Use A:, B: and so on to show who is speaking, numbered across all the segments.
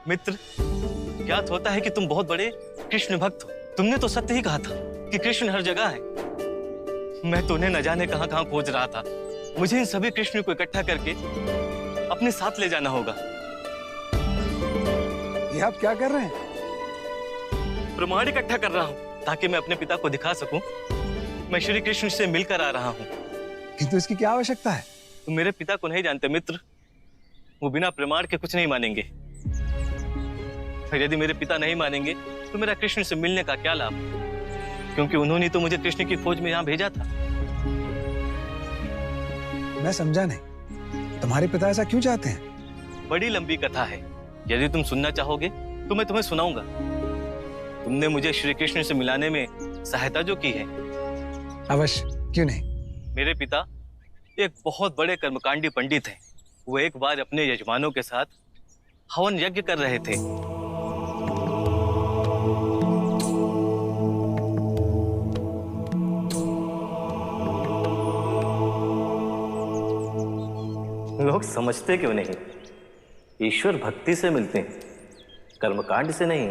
A: मित्र, ज्ञात होता है कि तुम बहुत बड़े कृष्ण भक्त हो। तुमने तो सत्य ही कहा था कि कृष्ण हर जगह है। मैं तो उन्हें न जाने कहां कहां खोज रहा था। मुझे इन सभी कृष्ण को इकट्ठा करके अपने साथ ले जाना होगा।
B: ये आप क्या कर रहे हैं?
A: प्रमाण इकट्ठा कर रहा हूं ताकि मैं अपने पिता को दिखा सकूं मैं श्री कृष्ण से मिलकर आ रहा हूं।
B: किंतु इसकी क्या आवश्यकता है?
A: तुम मेरे पिता को नहीं जानते मित्र। वो बिना प्रमाण के कुछ नहीं मानेंगे। और यदि मेरे पिता नहीं मानेंगे तो मेरा कृष्ण से मिलने का क्या लाभ, क्योंकि उन्होंने तो मुझे कृष्ण की खोज में यहां भेजा था।
B: मैं समझा नहीं, तुम्हारे पिता ऐसा क्यों चाहते हैं?
A: बड़ी लंबी कथा है। यदि तुम सुनना चाहोगे तो मैं तुम्हें सुनाऊंगा। तुमने मुझे श्री कृष्ण से मिलाने में सहायता जो की है।
B: अवश्य, क्यों नहीं।
A: मेरे पिता एक बहुत बड़े कर्मकांडी पंडित हैं। वो एक बार अपने यजमानों के साथ हवन यज्ञ कर रहे थे। लोग समझते क्यों नहीं? ईश्वर भक्ति से मिलते हैं, कर्मकांड से नहीं।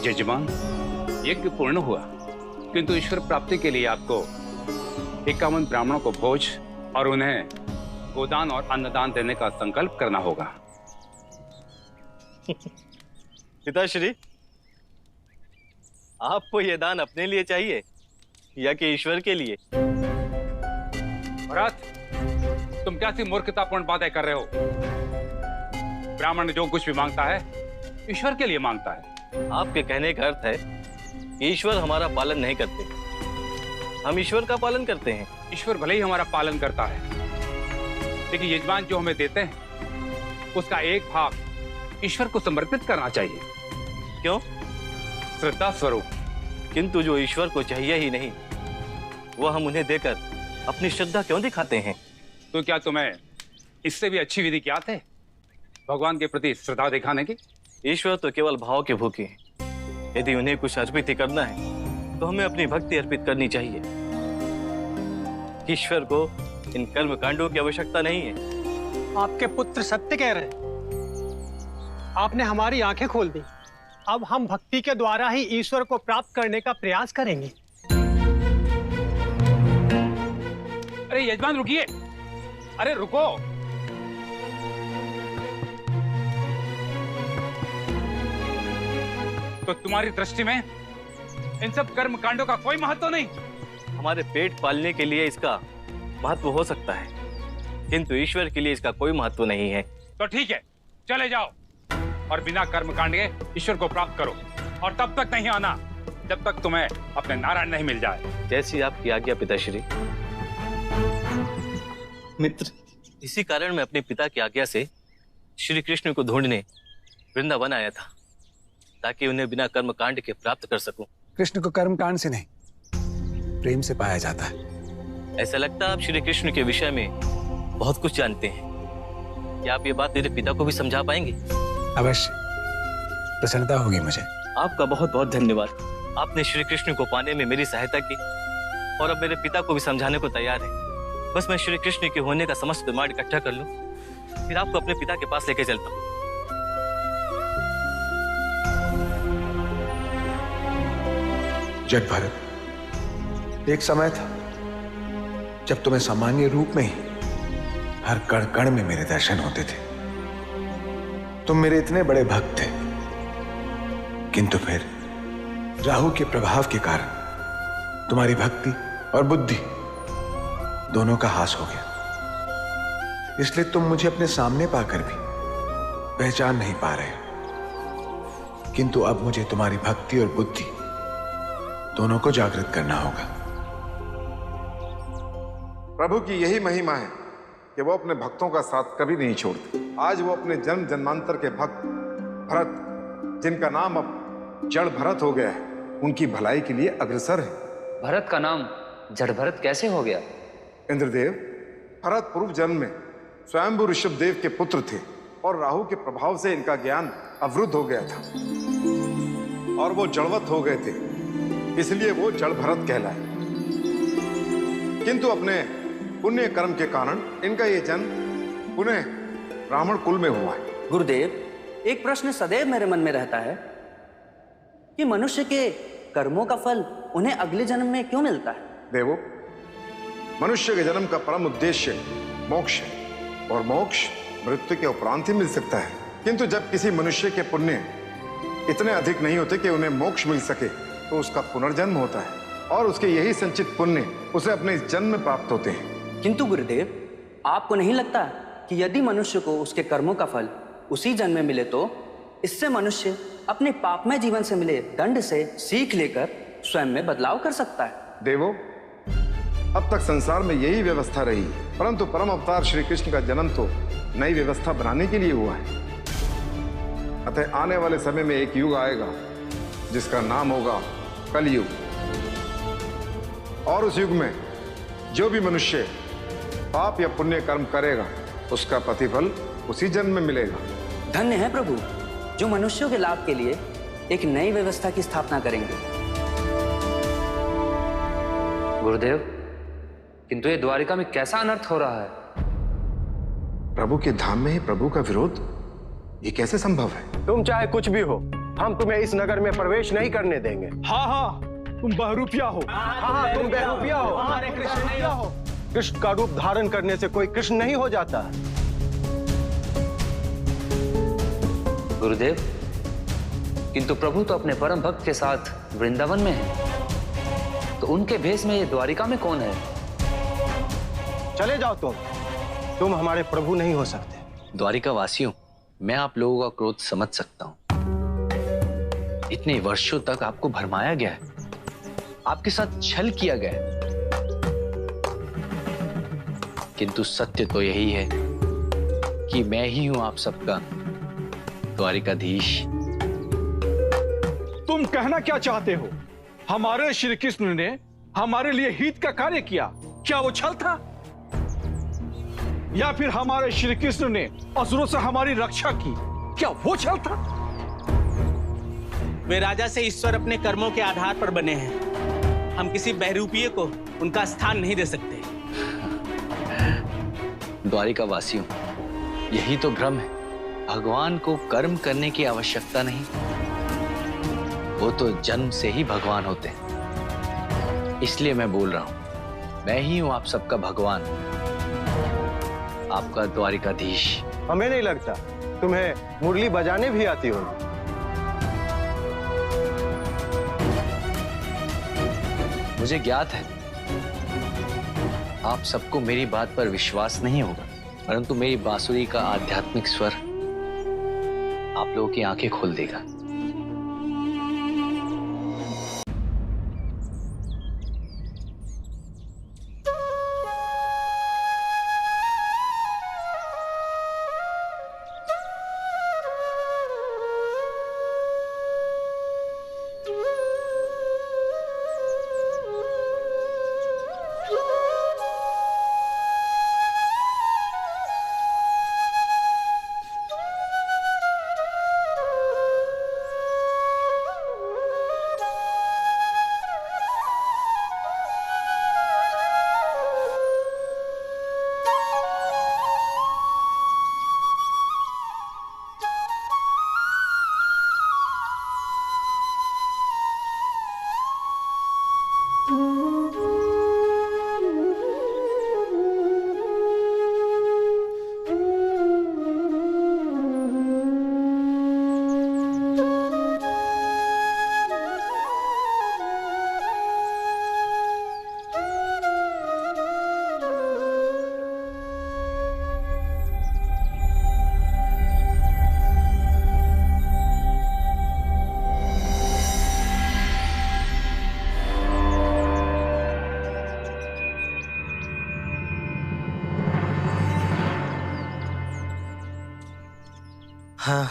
C: यजमान, यज्ञ पूर्ण हुआ, किंतु ईश्वर प्राप्ति के लिए आपको 51 ब्राह्मणों को भोज और उन्हें गोदान और अन्नदान देने का संकल्प करना होगा।
A: पिताश्री, आपको यह दान अपने लिए चाहिए या कि ईश्वर के लिए?
C: भरत, तुम क्या सी मूर्खतापूर्ण बातें कर रहे हो? ब्राह्मण जो कुछ भी मांगता है ईश्वर के लिए मांगता है।
A: आपके कहने का अर्थ है कि ईश्वर हमारा पालन नहीं करते, हम ईश्वर का पालन करते हैं।
C: ईश्वर भले ही हमारा पालन करता है, लेकिन यजमान जो हमें देते हैं उसका एक भाग ईश्वर को समर्पित करना चाहिए।
A: क्यों?
C: श्रद्धा स्वरूप।
A: किंतु जो ईश्वर को चाहिए ही नहीं, वो हम उन्हें देकर अपनी श्रद्धा क्यों दिखाते हैं?
C: तो क्या तुम्हें इससे भी अच्छी विधि क्या थे भगवान के प्रति श्रद्धा दिखाने की?
A: ईश्वर तो केवल भाव के भूखे हैं। यदि उन्हें कुछ अर्पित ही करना है तो हमें अपनी भक्ति अर्पित करनी चाहिए। ईश्वर को इन कर्म कांडों की आवश्यकता नहीं है।
D: आपके पुत्र सत्य कह रहे हैं। आपने हमारी आंखें खोल दी। अब हम भक्ति के द्वारा ही ईश्वर को प्राप्त करने का प्रयास करेंगे।
C: अरे यजमान रुकिए, अरे रुको। तो तुम्हारी दृष्टि में इन सब कर्म कांडों का कोई महत्व नहीं?
A: हमारे पेट पालने के लिए इसका महत्व हो सकता है, किंतु ईश्वर के लिए इसका कोई महत्व नहीं है।
C: तो ठीक है, चले जाओ और बिना कर्म कांड के ईश्वर को प्राप्त करो, और तब तक नहीं आना जब तक तुम्हें अपने नारायण नहीं मिल जाए।
A: जैसी आपकी आज्ञा पिताश्री। मित्र, इसी कारण मैं अपने पिता की आज्ञा से श्री कृष्ण को ढूंढने वृंदावन आया था, ताकि उन्हें बिना कर्म कांड के प्राप्त कर सकूं।
B: कृष्ण को कर्म कांड से नहीं, प्रेम से पाया जाता है।
A: ऐसा लगता है आप श्री कृष्ण के विषय में बहुत कुछ जानते हैं। क्या आप ये बात मेरे पिता को भी समझा पाएंगे?
B: अवश्य, प्रसन्नता होगी मुझे।
A: आपका बहुत बहुत धन्यवाद। आपने श्री कृष्ण को पाने में मेरी सहायता की और अब मेरे पिता को भी समझाने को तैयार है। बस मैं श्री कृष्ण के होने का समस्त प्रमाण इकट्ठा कर लूं, फिर आपको अपने पिता के पास लेके चलता हूं।
E: जग भरत, एक समय था जब तुम्हें सामान्य रूप में ही हर कण कण में मेरे दर्शन होते थे। तुम मेरे इतने बड़े भक्त थे, किंतु फिर राहु के प्रभाव के कारण तुम्हारी भक्ति और बुद्धि दोनों का हास हो गया। इसलिए तुम मुझे अपने सामने पाकर भी पहचान नहीं पा रहे। किंतु अब मुझे तुम्हारी भक्ति और बुद्धि दोनों को जागृत करना होगा।
F: प्रभु की यही महिमा है कि वो अपने भक्तों का साथ कभी नहीं छोड़ते। आज वो अपने जन्म जन्मांतर के भक्त भरत, जिनका नाम अब जड़ भरत हो गया है, उनकी भलाई के लिए अग्रसर है।
G: भरत का नाम जड़ भरत कैसे हो गया?
F: इंद्रदेव, भरत पूर्व जन्म में स्वयंभू ऋषभ देव के पुत्र थे और राहु के प्रभाव से इनका ज्ञान अवरुद्ध हो गया था और वो जड़वत हो गए थे, इसलिए वो जड़ भरत कहलाए। किंतु अपने पुण्य कर्म के कारण इनका ये जन्म पुनः ब्राह्मण कुल में हुआ है।
H: गुरुदेव, एक प्रश्न सदैव मेरे मन में रहता है कि मनुष्य के कर्मों का फल उन्हें अगले जन्म में क्यों मिलता है?
F: देवो, मनुष्य के जन्म का परम उद्देश्य मोक्ष है और मोक्ष मृत्यु के उपरांत ही मिल सकता है। किंतु जब किसी मनुष्य के पुण्य इतने अधिक नहीं होते कि उन्हें मोक्ष मिल सके तो उसका पुनर्जन्म होता है और उसके यही संचित पुण्य उसे अपने इस जन्म में प्राप्त होते हैं।
H: किंतु गुरुदेव, आपको नहीं लगता कि यदि मनुष्य को उसके कर्मों का फल उसी जन्म में मिले तो इससे मनुष्य अपने पापमय जीवन से मिले दंड से सीख लेकर स्वयं में बदलाव कर सकता है?
F: देवो, अब तक संसार में यही व्यवस्था रही, परंतु परम अवतार श्री कृष्ण का जन्म तो नई व्यवस्था बनाने के लिए हुआ है। अतः आने वाले समय में एक युग आएगा जिसका नाम होगा कलयुग, और उस युग में जो भी मनुष्य पाप या पुण्य कर्म करेगा उसका प्रतिफल उसी जन्म में मिलेगा।
H: धन्य है प्रभु जो मनुष्यों के लाभ के लिए एक नई व्यवस्था की स्थापना करेंगे।
G: गुरुदेव, किंतु ये द्वारिका में कैसा अनर्थ हो रहा है?
F: प्रभु के धाम में ही प्रभु का विरोध, ये कैसे संभव है?
I: तुम चाहे कुछ भी हो, हम तुम्हें इस नगर में प्रवेश नहीं करने देंगे।
J: हाँ हाँ, तुम बहरूपिया हो।
I: हाँ, तुम बेरूपिया हो। हमारे कृष्ण नहीं हो। कृष्ण का रूप धारण करने से कोई कृष्ण नहीं हो जाता।
G: गुरुदेव, किंतु प्रभु तो अपने परम भक्त के साथ वृंदावन में है, तो उनके भेष में ये द्वारिका में कौन है?
I: चले जाओ तुम हमारे प्रभु नहीं हो सकते।
K: द्वारिका वासियों, मैं आप लोगों का क्रोध समझ सकता हूं। इतने वर्षों तक आपको भरमाया गया है, आपके साथ छल किया गया है, किंतु सत्य तो यही है कि मैं ही हूं आप सबका द्वारिकाधीश।
J: तुम कहना क्या चाहते हो? हमारे श्री कृष्ण ने हमारे लिए हित का कार्य किया, क्या वो छल था? या फिर हमारे श्री कृष्ण ने असुरों से हमारी रक्षा की, क्या वो छल था?
L: वे राजा से ईश्वर अपने कर्मों के आधार पर बने हैं। हम किसी बहरूपीय को उनका स्थान नहीं दे सकते।
K: द्वारिका वासियों, यही तो भ्रम है। भगवान को कर्म करने की आवश्यकता नहीं, वो तो जन्म से ही भगवान होते हैं। इसलिए मैं बोल रहा हूं, मैं ही हूं आप सबका भगवान, आपका द्वारिकाधीश।
I: हमें नहीं लगता तुम्हें मुरली बजाने भी आती होगी।
K: मुझे ज्ञात है आप सबको मेरी बात पर विश्वास नहीं होगा, परंतु मेरी बांसुरी का आध्यात्मिक स्वर आप लोगों की आंखें खोल देगा।
A: हाँ,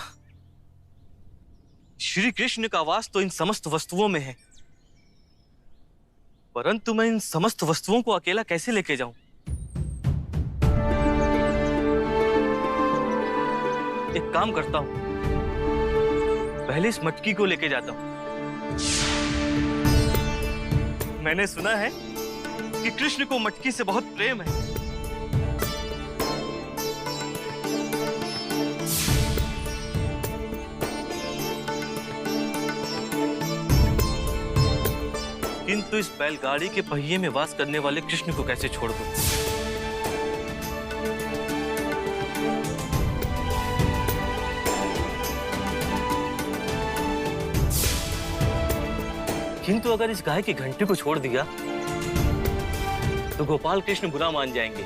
A: श्री कृष्ण का वास तो इन समस्त वस्तुओं में है, परंतु मैं इन समस्त वस्तुओं को अकेला कैसे लेके जाऊं? एक काम करता हूं, पहले इस मटकी को लेके जाता हूं। मैंने सुना है कि कृष्ण को मटकी से बहुत प्रेम है। किंतु इस बैलगाड़ी के पहिए में वास करने वाले कृष्ण को कैसे छोड़ दूं? किंतु अगर इस गाय की घंटी को छोड़ दिया तो गोपाल कृष्ण बुरा मान जाएंगे।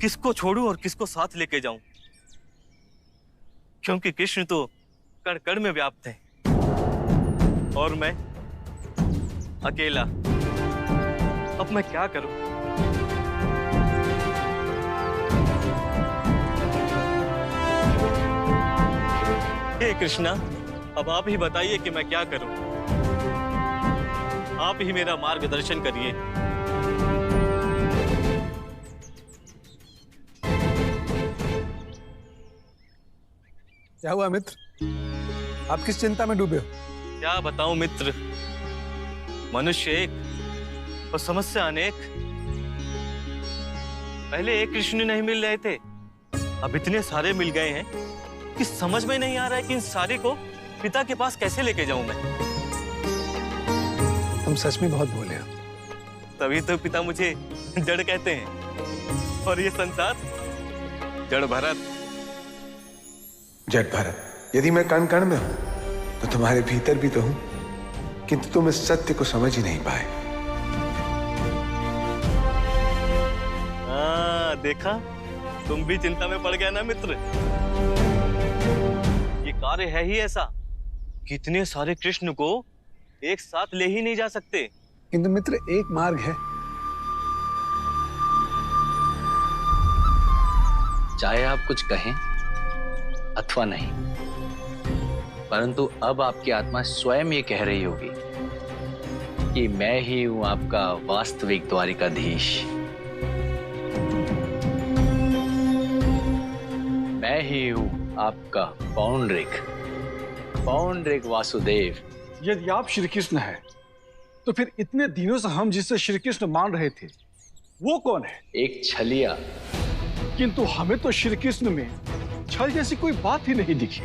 A: किसको छोड़ूं और किसको साथ लेके जाऊं? क्योंकि कृष्ण तो कण कण में व्याप्त है और मैं अकेला। अब मैं क्या करूं? हे कृष्णा, अब आप ही बताइए कि मैं क्या करूं। आप ही मेरा मार्गदर्शन करिए।
B: क्या हुआ मित्र? आप किस चिंता में डूबे हो?
A: क्या बताऊं मित्र, मनुष्य एक और समस्या अनेक। पहले एक कृष्ण नहीं मिल रहे थे, अब इतने सारे मिल गए हैं कि समझ में नहीं आ रहा है कि इन सारे को पिता के पास कैसे लेके जाऊं मैं।
B: तुम सच में बहुत बोले हो।
A: तभी तो पिता मुझे जड़ कहते हैं और ये संसार जड़ भरत।
E: जड़ भरत, यदि मैं कण कण में हूं तो तुम्हारे भीतर भी तो हूं, किंतु तुम इस सत्य को समझ ही नहीं पाए।
A: देखा, तुम भी चिंता में पड़ गया ना मित्र। ये कार्य है ही ऐसा, कितने सारे कृष्ण को एक साथ ले ही नहीं जा सकते।
B: किंतु मित्र, एक मार्ग है।
K: चाहे आप कुछ कहें अथवा नहीं, परंतु अब आपकी आत्मा स्वयं ये कह रही होगी कि मैं ही हूं आपका वास्तविक द्वारिकाधीश। मैं ही हूं आपका पौंड्रिक वासुदेव।
J: यदि आप श्री कृष्ण हैं, तो फिर इतने दिनों से हम जिसे श्री कृष्ण मान रहे थे वो कौन है?
K: एक छलिया।
J: किंतु हमें तो श्री कृष्ण में छल जैसी कोई बात ही नहीं दिखी।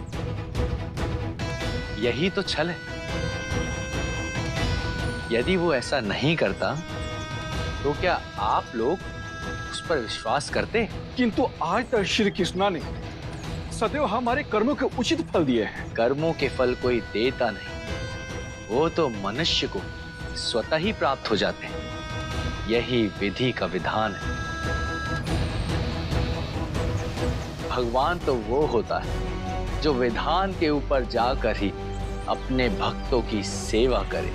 K: यही तो छल है। यदि वो ऐसा नहीं करता तो क्या आप लोग उस पर विश्वास करते?
J: किंतु आज तक श्री कृष्णा ने सदैव हमारे कर्मों के उचित फल दिए हैं।
K: कर्मों के फल कोई देता नहीं, वो तो मनुष्य को स्वतः ही प्राप्त हो जाते हैं। यही विधि का विधान है। भगवान तो वो होता है जो विधान के ऊपर जाकर ही अपने भक्तों की सेवा करे।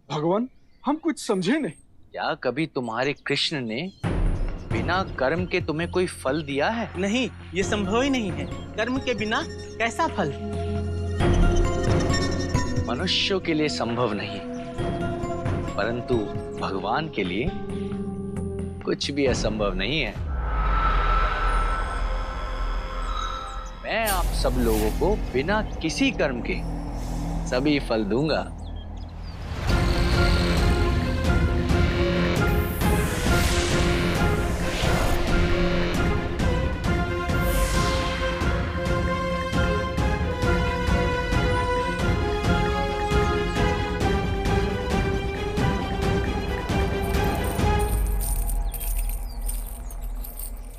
J: भगवान, हम कुछ समझे नहीं।
K: क्या कभी तुम्हारे कृष्ण ने बिना कर्म के तुम्हें कोई फल दिया है?
L: नहीं, ये संभव ही नहीं है। कर्म के बिना कैसा फल?
K: मनुष्यों के लिए संभव नहीं, परंतु भगवान के लिए कुछ भी असंभव नहीं है। मैं आप सब लोगों को बिना किसी कर्म के सभी फल दूंगा।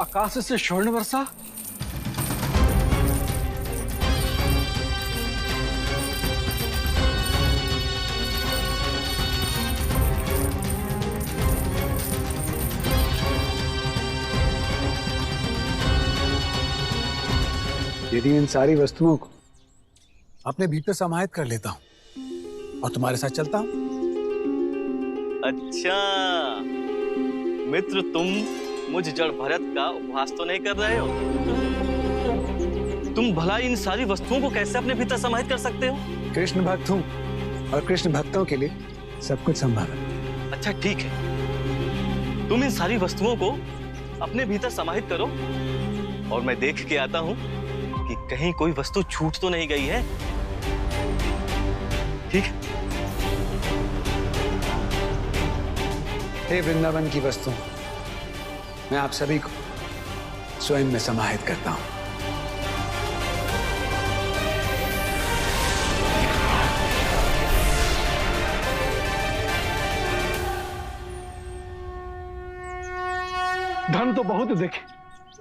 J: आकाश से स्वर्ण वर्षा।
B: यदि इन सारी वस्तुओं को अपने भीतर समाहित कर लेता हूं और तुम्हारे साथ चलता हूं।
A: अच्छा मित्र, तुम मुझ जड़ भरत का उपहास तो नहीं कर रहे हो? तुम भला इन सारी वस्तुओं को कैसे अपने भीतर समाहित कर सकते हो?
B: कृष्ण भक्त हूं और कृष्ण भक्तों के लिए सब कुछ संभव है।
A: अच्छा ठीक है, तुम इन सारी वस्तुओं को अपने भीतर समाहित करो और मैं देख के आता हूं कि कहीं कोई वस्तु छूट तो नहीं गई है। ठीक है?
B: हे वृंदावन की वस्तु, मैं आप सभी को स्वयं में समाहित करता हूं।
J: धन तो बहुत देखे,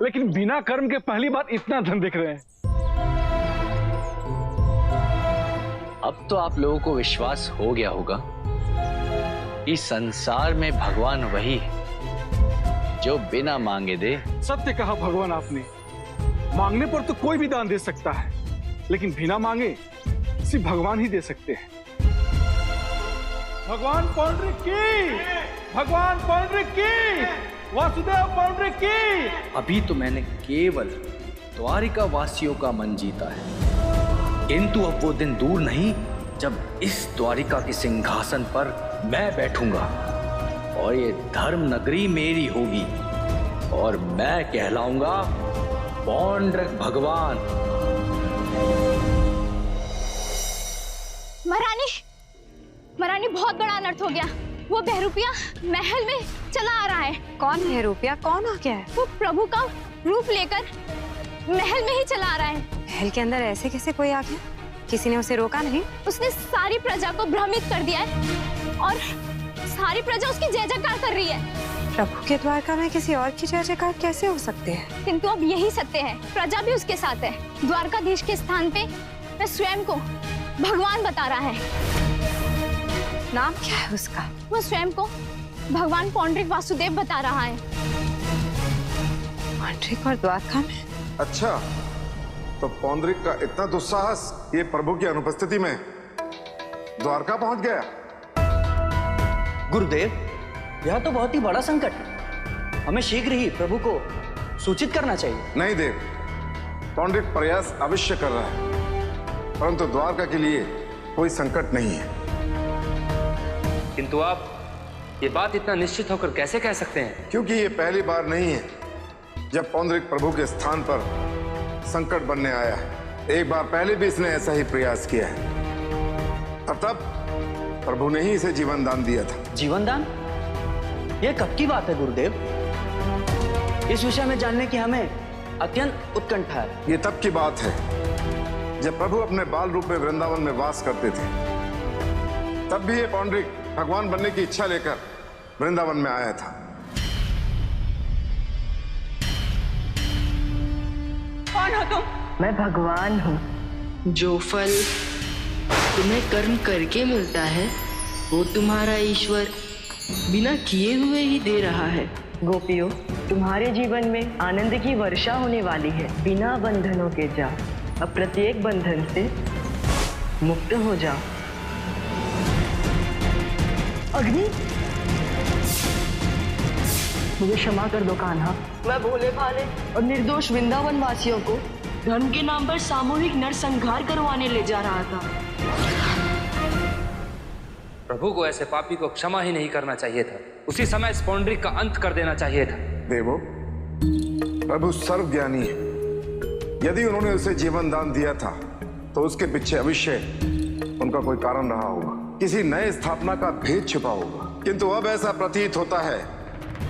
J: लेकिन बिना कर्म के पहली बार इतना धन देख रहे हैं।
K: अब तो आप लोगों को विश्वास हो गया होगा कि संसार में भगवान वही है जो बिना मांगे दे।
J: सत्य कहा भगवान आपने। मांगने पर तो कोई भी दान दे सकता है, लेकिन बिना मांगे सिर्फ भगवान ही दे सकते हैं। भगवान पौंड्रिक की, भगवान पौंड्रिक की, वासुदेव पौंड्रिक की।
G: अभी तो मैंने केवल द्वारिका वासियों का मन जीता है, किंतु अब वो दिन दूर नहीं जब इस द्वारिका के सिंहासन पर मैं बैठूंगा और ये धर्म नगरी मेरी होगी और मैं कहलाऊंगा पौंड्रिक भगवान।
M: महारानी बहुत बड़ा अनर्थ हो गया। वो बहरूपिया महल में चला आ रहा है।
N: कौन बहरूपिया? कौन आ गया है?
M: वो प्रभु का रूप लेकर महल में ही चला आ रहा है।
N: महल के अंदर ऐसे कैसे कोई आ गया? किसी ने उसे रोका नहीं?
M: उसने सारी प्रजा को भ्रमित कर दिया है और सारी प्रजा उसकी जय जयकार कर रही है।
N: प्रभु के द्वारका में किसी और की जय जयकार कैसे हो सकते हैं?
M: किंतु अब यही सत्य है, प्रजा भी उसके साथ है। द्वारकाधीश के स्थान पे वह स्वयं को भगवान बता रहा है।
N: नाम क्या है उसका?
M: वो स्वयं को भगवान पौंड्रिक वासुदेव बता रहा है।
N: पौंड्रिक और द्वारका में?
F: अच्छा, तो पौंड्रिक का इतना दुस्साहस ये प्रभु की अनुपस्थिति में द्वारका पहुंच गया।
H: गुरुदेव, यह तो बहुत ही बड़ा संकट है। हमें शीघ्र ही प्रभु को सूचित करना चाहिए।
F: नहीं देव, पौंड्रिक प्रयास अवश्य कर रहा है, परंतु द्वारका के लिए कोई संकट नहीं है।
G: किंतु आप ये बात इतना निश्चित होकर कैसे कह सकते हैं?
F: क्योंकि ये पहली बार नहीं है जब पौंड्रिक प्रभु के स्थान पर संकट बनने आया है। एक बार पहले भी इसने ऐसा ही प्रयास किया है और तब प्रभु ने ही इसे जीवन दान दिया था।
H: जीवन दान? यह कब की बात है गुरुदेव? इस विषय में जानने की हमें अत्यंत उत्कंठा है।
F: ये तब की बात है जब प्रभु अपने बाल रूप में वृंदावन में वास करते थे। तब भी ये पौंड्रिक भगवान बनने की इच्छा लेकर वृंदावन में आया था।
O: कौन हो तुम?
P: मैं भगवान हूँ। जो फल तुम्हें कर्म करके मिलता है वो तुम्हारा ईश्वर बिना किए हुए ही दे रहा है। गोपियों, तुम्हारे जीवन में आनंद की वर्षा होने वाली है। बिना बंधनों के जाओ, अब प्रत्येक बंधन से मुक्त हो जाओ। अग्नि, मुझे क्षमा कर दो कान्हा। मैं भोले भाले और निर्दोष वृंदावन वासियों को धर्म के नाम पर सामूहिक नरसंहार करवाने ले जा रहा था।
G: प्रभु को ऐसे पापी को क्षमा ही नहीं करना चाहिए था। उसी समय इस पौंड्रिक का अंत कर देना चाहिए था।
F: देवो, प्रभु सर्वज्ञानी है। यदि उन्होंने उसे जीवन दान दिया था तो उसके पीछे अवश्य उनका कोई कारण रहा होगा। किसी नए स्थापना का भेद छिपा होगा। किंतु अब ऐसा प्रतीत होता है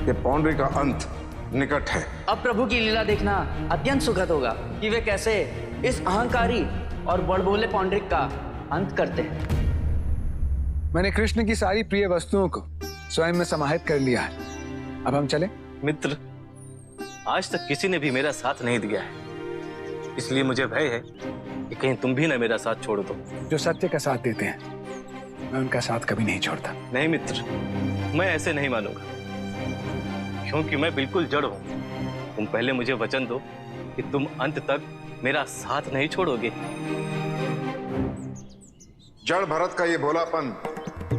F: कि पौंड्रिक का अंत निकट है।
H: अब प्रभु की लीला देखना अत्यंत सुखद होगा कि वे कैसे इस अहंकारी और बड़बोले पौंड्रिक का अंत करते हैं।
B: मैंने कृष्ण की सारी प्रिय वस्तुओं को स्वयं में समाहित कर लिया है। अब हम चले?
A: मित्र, आज तक किसी ने भी मेरा साथ नहीं दिया है, इसलिए मुझे भय है कि कहीं तुम भी ना मेरा साथ छोड़ दो।
B: जो सत्य का साथ देते हैं मैं उनका साथ कभी नहीं छोड़ता।
A: नहीं मित्र, मैं ऐसे नहीं मानूंगा, क्योंकि मैं बिल्कुल जड़ हूं। तुम पहले मुझे वचन दो कि तुम अंत तक मेरा साथ नहीं छोड़ोगे।
F: जड़ भरत का ये भोलापन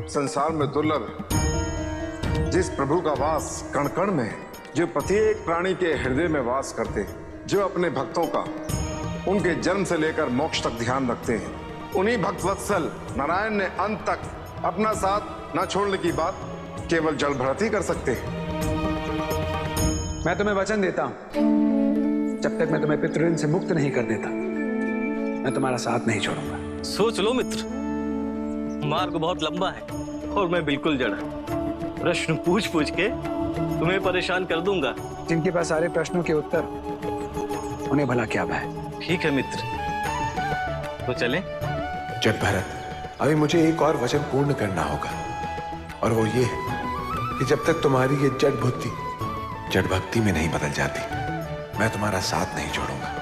F: संसार में दुर्लभ है। जिस प्रभु का वास कण कण में है, जो प्रत्येक प्राणी के हृदय में वास करते हैं, जो अपने भक्तों का उनके जन्म से लेकर मोक्ष तक ध्यान रखते हैं, उन्हीं भक्तवत्सल नारायण ने अंत तक अपना साथ न छोड़ने की बात केवल जड़ भरत ही कर सकते हैं।
B: मैं तुम्हें वचन देता हूं, जब तक मैं तुम्हें पितृऋण से मुक्त नहीं कर देता मैं तुम्हारा साथ नहीं छोड़ूंगा।
A: सोच लो मित्र, मार्ग बहुत लंबा है और मैं बिल्कुल जड़ हूं। प्रश्न पूछ पूछ के तुम्हें परेशान कर दूंगा।
B: जिनके पास सारे प्रश्नों के उत्तर, उन्हें भला क्या भय।
A: ठीक है मित्र, तो चलें?
E: जट भरत, अभी मुझे एक और वचन पूर्ण करना होगा, और वो ये कि जब तक तुम्हारी ये जट बुद्धि जट भक्ति में नहीं बदल जाती, मैं तुम्हारा साथ नहीं छोड़ूंगा।